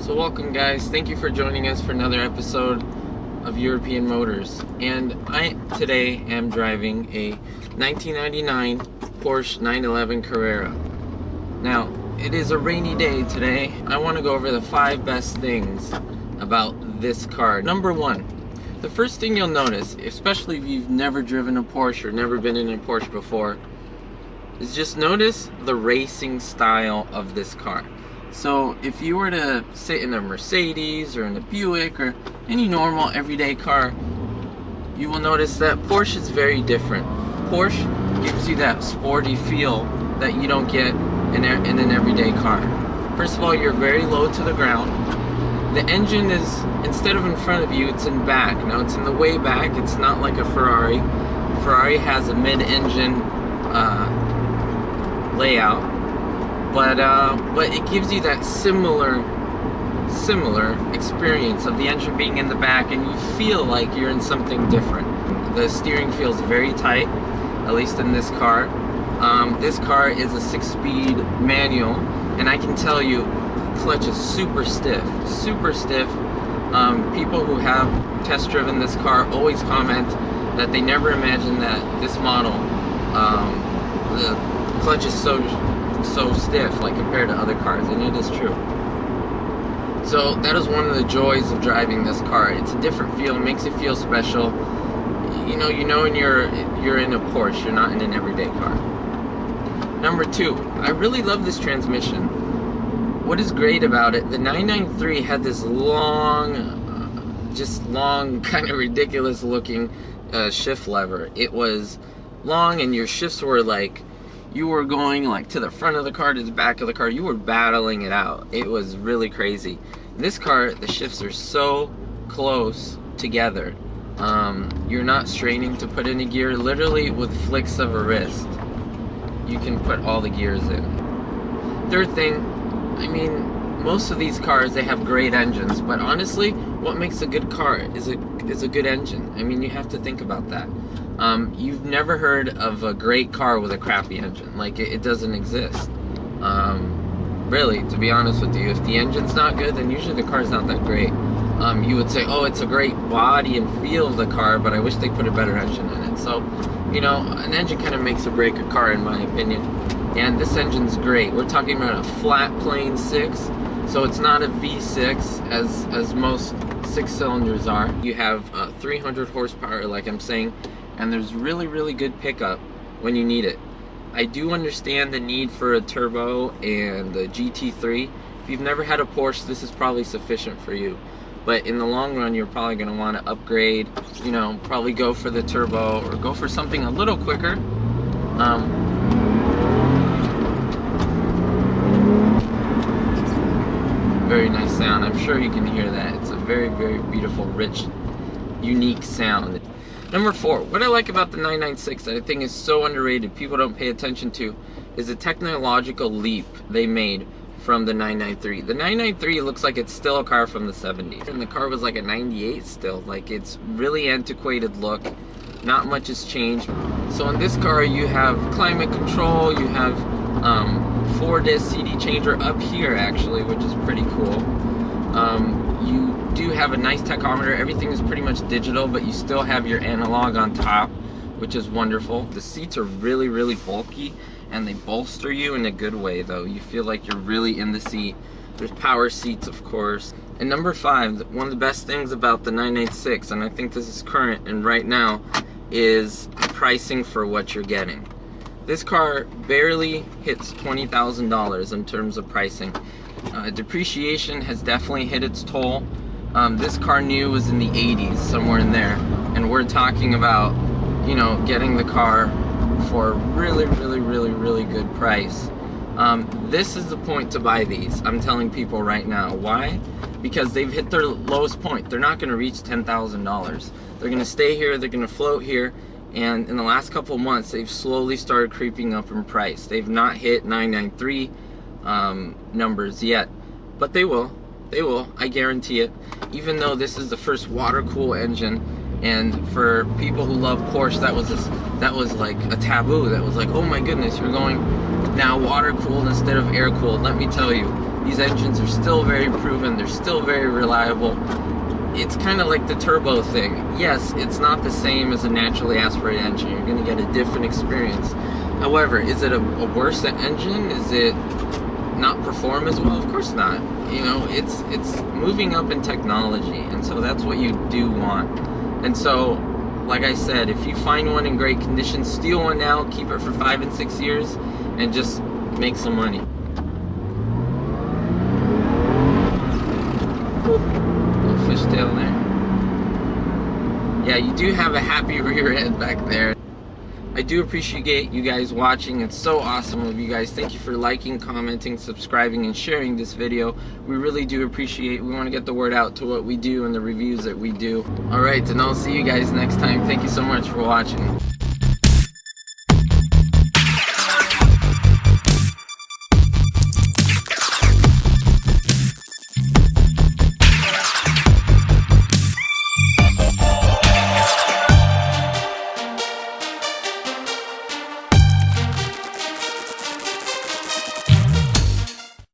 So welcome guys, thank you for joining us for another episode of European Motors. And I today am driving a 1999 Porsche 911 Carrera. Now, it is a rainy day today. I want to go over the 5 best things about this car. Number 1, the first thing you'll notice, especially if you've never driven a Porsche or never been in a Porsche before, is just notice the racing style of this car. So if you were to sit in a Mercedes or in a Buick or any normal everyday car, you will notice that Porsche is very different. Porsche gives you that sporty feel that you don't get in an everyday car. First of all, you're very low to the ground. The engine is, instead of in front of you, it's in back. Now it's in the way back. It's not like a Ferrari. Ferrari has a mid-engine layout. But it gives you that similar experience of the engine being in the back, and you feel like you're in something different. The steering feels very tight, at least in this car. This car is a 6-speed manual, and I can tell you, clutch is super stiff, super stiff. People who have test driven this car always comment that they never imagined that this model, the clutch is so stiff, like compared to other cars, and it is true. So that is one of the joys of driving this car. It's a different feel. It makes it feel special. You know when you're in a Porsche, you're not in an everyday car. Number 2, I really love this transmission. What is great about it, the 993 had this long, kind of ridiculous looking shift lever. It was long, and your shifts were like, you were going like to the front of the car, to the back of the car. You were battling it out. It was really crazy. This car, the shifts are so close together. You're not straining to put in a gear. Literally with flicks of a wrist, you can put all the gears in. Third thing, I mean, most of these cars, they have great engines, but honestly, what makes a good car is a good engine. I mean, you have to think about that. You've never heard of a great car with a crappy engine. Like, it doesn't exist. Really, to be honest with you, if the engine's not good, then usually the car's not that great. You would say, oh, it's a great body and feel of the car, but I wish they put a better engine in it. So, you know, an engine kind of makes or break a car, in my opinion. And this engine's great. We're talking about a flat plane 6, so it's not a V6 as most 6 cylinders are. You have 300 horsepower, like I'm saying, and there's really good pickup when you need it. I do understand the need for a turbo and the GT3. If you've never had a Porsche, this is probably sufficient for you. But in the long run, you're probably going to want to upgrade, you know, probably go for the turbo or go for something a little quicker. Very nice sound. I'm sure you can hear that. It's a very beautiful, rich, unique sound. Number 4, what I like about the 996 that I think is so underrated, people don't pay attention to, is the technological leap they made from the 993. The 993 looks like it's still a car from the 70s, and the car was like a 98 still. Like, it's really antiquated look. Not much has changed. So in this car, you have climate control, you have 4-disc CD changer up here actually, which is pretty cool. You do have a nice tachometer. Everything is pretty much digital, but you still have your analog on top, which is wonderful. The seats are really bulky, and they bolster you in a good way though. You feel like you're really in the seat. There's power seats, of course. And number 5, one of the best things about the 996, and I think this is current and right now, is pricing for what you're getting. This car barely hits $20,000 in terms of pricing. Depreciation has definitely hit its toll. This car new was in the 80s, somewhere in there, and we're talking about, you know, getting the car for a really good price. This is the point to buy these. I'm telling people right now. Why? Because they've hit their lowest point. They're not going to reach $10,000. They're going to stay here. They're going to float here. And in the last couple of months, they've slowly started creeping up in price. They've not hit 993 numbers yet, but they will. They will. I guarantee it. Even though this is the first water-cooled engine, and for people who love Porsche, that was like a taboo. That was like, oh my goodness, you're going now water-cooled instead of air-cooled. Let me tell you, These engines are still very proven, they're still very reliable. It's kind of like the turbo thing. Yes, it's not the same as a naturally aspirated engine. You're going to get a different experience. However, is it a worse engine? Is it not perform as well? Of course not. You know, it's moving up in technology, and so that's what you do want. And so, like I said, if you find one in great condition, steal one now, keep it for 5 and 6 years, and just make some money. Little fishtail there. Yeah, you do have a happy rear end back there. I do appreciate you guys watching. It's so awesome of you guys. Thank you for liking, commenting, subscribing, and sharing this video. We really do appreciate it. We want to get the word out to what we do and the reviews that we do. Alright, and I'll see you guys next time. Thank you so much for watching.